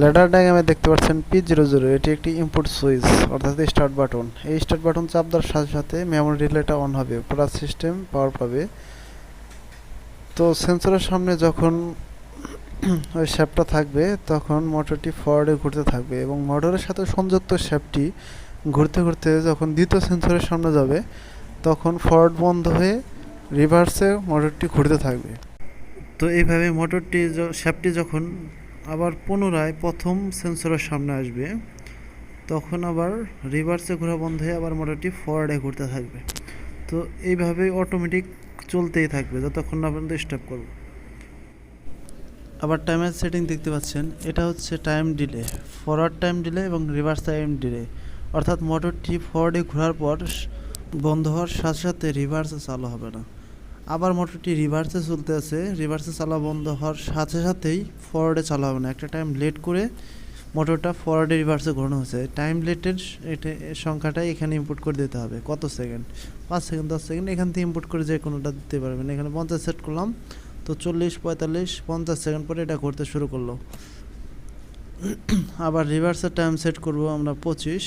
Ladder ডায়াগ্রামে দেখতে পাচ্ছেন P00 এটি একটি ইনপুট সুইচ অর্থাৎ স্টার্ট বাটন। এই স্টার্ট বাটন চাপ দেওয়ার সাথে সাথে মেমোরি রিলেটা অন হবে, পুরো সিস্টেম পাওয়ার পাবে। তো সেন্সরের সামনে যখন ওই শ্যাফটটা থাকবে তখন মোটরটি ফরওয়ার্ডে ঘুরতে থাকবে এবং মোটরের সাথে সংযুক্ত শ্যাফটটি ঘুরতে ঘুরতে যখন দ্বিতীয় সেন্সরের সামনে যাবে তখন ফরওয়ার্ড বন্ধ হয়ে রিভার্সে মোটরটি ঘুরতে থাকবে। তো এইভাবে মোটরটি শ্যাফটটি যখন আবার পুনরায় প্রথম সেন্সরের সামনে আসবে তখন আবার রিভার্সে ঘোরা বন্ধ হয়ে আবার মোটরটি ফরওয়ার্ডে ঘুরতে থাকবে। তো এইভাবে অটোমেটিক চলতেই থাকবে যতক্ষণ না পর্যন্ত স্টপ করব। আবার টাইমের সেটিং দেখতে পাচ্ছেন, এটা হচ্ছে time delay, forward time delay এবং রিভার্স টাইম ডিলে। অর্থাৎ মোটরটি ফরওয়ার্ডে ঘোরার পর বন্ধ হওয়ার সাথে সাথে রিভার্সে চালু হবে না। আবার মোটরটি রিভার্সে চলতে আছে, রিভার্সে চালা বন্ধ হওয়ার সাথে সাথেই ফরওয়ার্ডে চালু হবে না। একটা টাইম লেট করে মোটরটা ফরওয়ার্ডে রিভার্সে ঘোরানো হয়েছে। টাইম লেটের সংখ্যাটাই এখানে ইনপুট করে দিতে হবে, কত সেকেন্ড, 5 সেকেন্ড 10 সেকেন্ড, এখান থেকে ইনপুট করে যে কোনোটা দিতে পারবেন। এখানে 50 সেট করলাম, তো 40 45 50 সেকেন্ড পরে এটা ঘুরতে শুরু করলো। আবার রিভার্সের টাইম সেট করব আমরা 25।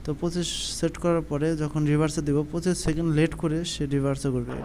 তো 25 সেট করার পরে যখন রিভার্সে দেব 25 সেকেন্ড লেট করে সে রিভার্সে ঘুরবে।